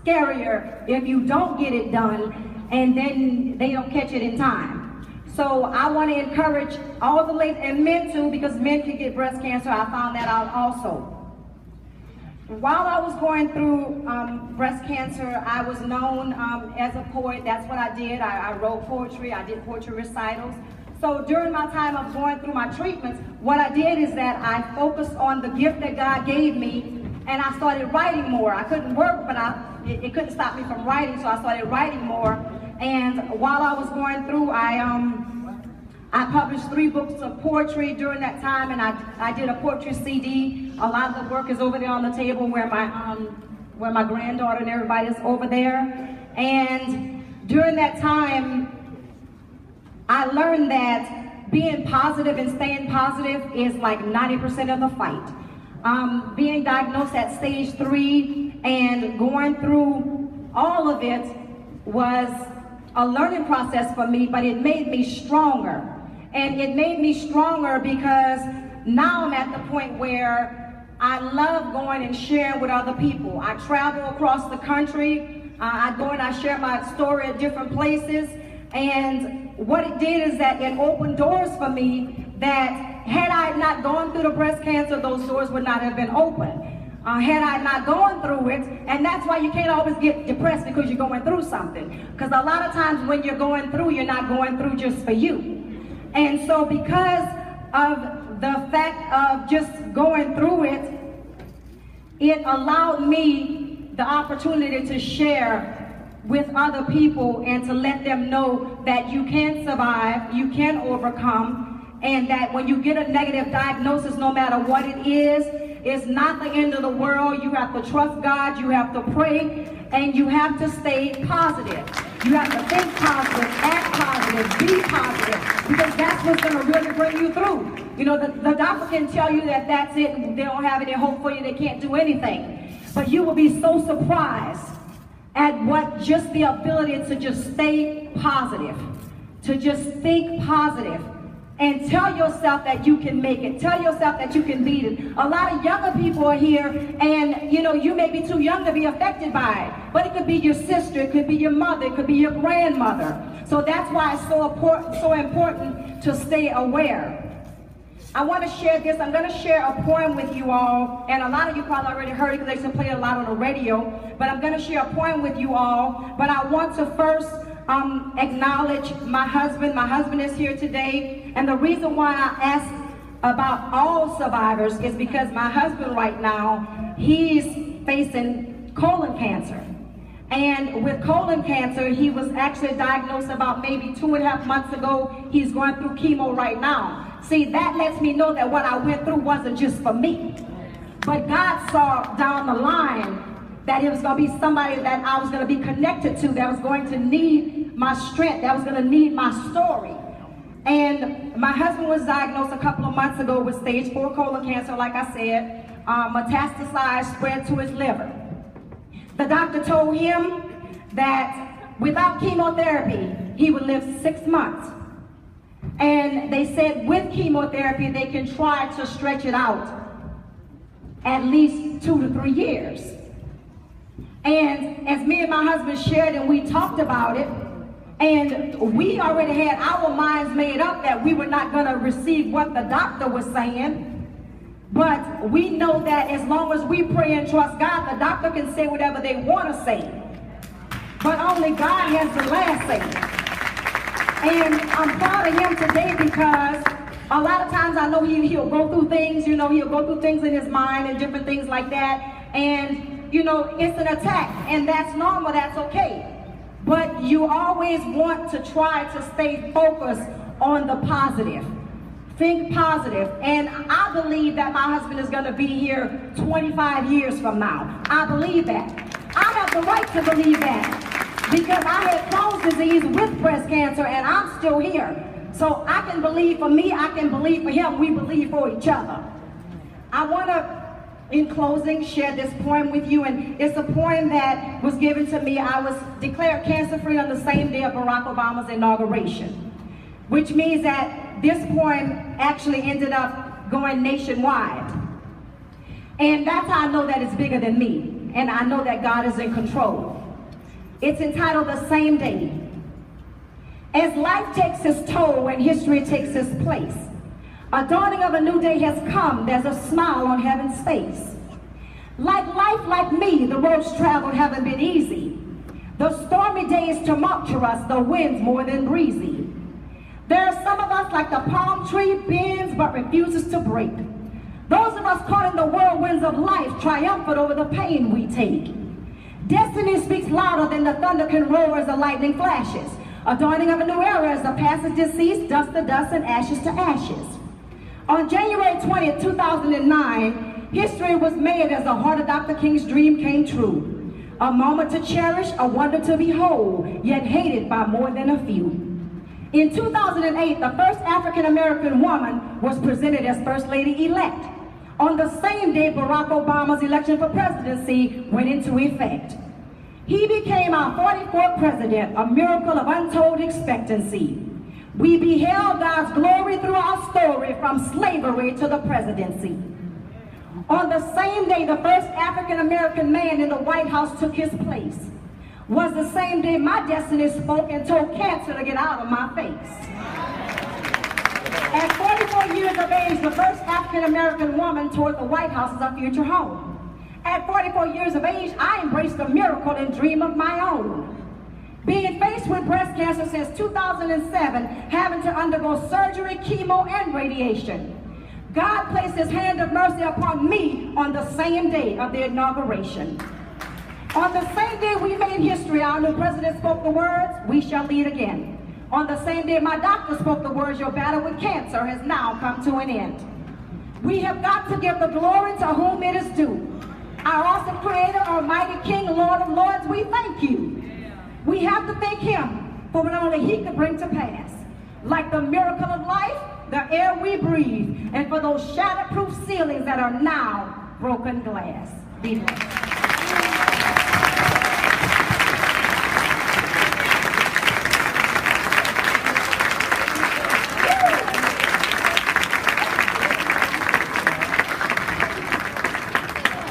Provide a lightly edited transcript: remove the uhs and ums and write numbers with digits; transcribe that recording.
scarier if you don't get it done and then they don't catch it in time. So I want to encourage all the ladies, and men too, because men can get breast cancer. I found that out also. While I was going through breast cancer, I was known as a poet. That's what I did. I wrote poetry. I did poetry recitals. So during my time of going through my treatments, what I did is that I focused on the gift that God gave me, and I started writing more. I couldn't work, but it couldn't stop me from writing, so I started writing more. And while I was going through, I published 3 books of poetry during that time, and I did a poetry CD. A lot of the work is over there on the table where my granddaughter and everybody is over there. And during that time, I learned that being positive and staying positive is like 90% of the fight. Being diagnosed at stage 3 and going through all of it was a learning process for me, but it made me stronger. And it made me stronger because now I'm at the point where I love going and sharing with other people. I travel across the country. I go and I share my story at different places. And what it did is that it opened doors for me that had I not gone through the breast cancer, those doors would not have been open. Had I not gone through it, and that's why you can't always get depressed because you're going through something. Because a lot of times when you're going through, you're not going through just for you. And so because of the fact of just going through it, it allowed me the opportunity to share with other people and to let them know that you can survive, you can overcome, and that when you get a negative diagnosis, no matter what it is, it's not the end of the world. You have to trust God, you have to pray, and you have to stay positive. You have to think positive, act positive, be positive, because that's what's going to really bring you through. You know, the doctor can tell you that that's it, they don't have any hope for you, they can't do anything. But you will be so surprised at what just the ability to just stay positive, to just think positive, and tell yourself that you can make it. Tell yourself that you can beat it. A lot of younger people are here, and you know, you may be too young to be affected by it, but it could be your sister, it could be your mother, it could be your grandmother. So that's why it's so important to stay aware. I want to share this. I'm going to share a poem with you all, and a lot of you probably already heard it because they used to play it a lot on the radio, but I'm going to share a poem with you all. But I want to first acknowledge my husband. My husband is here today, and the reason why I ask about all survivors is because my husband right now, he's facing colon cancer. And with colon cancer, he was actually diagnosed about maybe 2.5 months ago. He's going through chemo right now. See, that lets me know that what I went through wasn't just for me. But God saw down the line that it was going to be somebody that I was going to be connected to, that was going to need my strength, that was going to need my story. And my husband was diagnosed a couple of months ago with stage 4 colon cancer, like I said, metastasized, spread to his liver. The doctor told him that without chemotherapy, he would live 6 months. And they said with chemotherapy, they can try to stretch it out at least 2 to 3 years. And as me and my husband shared and we talked about it, and we already had our minds made up that we were not going to receive what the doctor was saying. But we know that as long as we pray and trust God, the doctor can say whatever they want to say. But only God has the last say. And I'm proud of him today because a lot of times I know he'll go through things, you know, he'll go through things in his mind and different things like that. And, you know, it's an attack, and that's normal, that's okay. But you always want to try to stay focused on the positive. Think positive. And I believe that my husband is going to be here 25 years from now. I believe that. I have the right to believe that because I had Crohn's disease with breast cancer and I'm still here. So I can believe for me, I can believe for him, we believe for each other. I want to, in closing, share this poem with you, and it's a poem that was given to me. I was declared cancer-free on the same day of Barack Obama's inauguration, which means that this poem actually ended up going nationwide. And that's how I know that it's bigger than me. and I know that God is in control. It's entitled The Same Day. As life takes its toll and history takes its place, a dawning of a new day has come. There's a smile on heaven's face. Like life, like me, the roads traveled haven't been easy. The stormy days tumultuous, the winds more than breezy. There are some of us like the palm tree bends but refuses to break. Those of us caught in the whirlwinds of life, triumphant over the pain we take. Destiny speaks louder than the thunder can roar as the lightning flashes. A dawning of a new era as the past is deceased, dust to dust and ashes to ashes. On January 20th, 2009, history was made as the heart of Dr. King's dream came true. A moment to cherish, a wonder to behold, yet hated by more than a few. In 2008, the first African-American woman was presented as First Lady-elect. On the same day, Barack Obama's election for presidency went into effect. He became our 44th president, a miracle of untold expectancy. We beheld God's glory through our story from slavery to the presidency. On the same day the first African-American man in the White House took his place was the same day my destiny spoke and told cancer to get out of my face. At 44 years of age, the first African-American woman toured the White House as a future home. At 44 years of age, I embraced a miracle and dream of my own. Being faced with breast cancer since 2007, having to undergo surgery, chemo, and radiation, God placed his hand of mercy upon me on the same day of the inauguration. On the same day we made history, our new president spoke the words, "We shall lead again." On the same day my doctor spoke the words, "Your battle with cancer has now come to an end." We have got to give the glory to whom it is due. Our awesome Creator, Almighty King, Lord of Lords, we thank you. We have to thank him for what only he could bring to pass. Like the miracle of life, the air we breathe, and for those shatterproof ceilings that are now broken glass. Be blessed.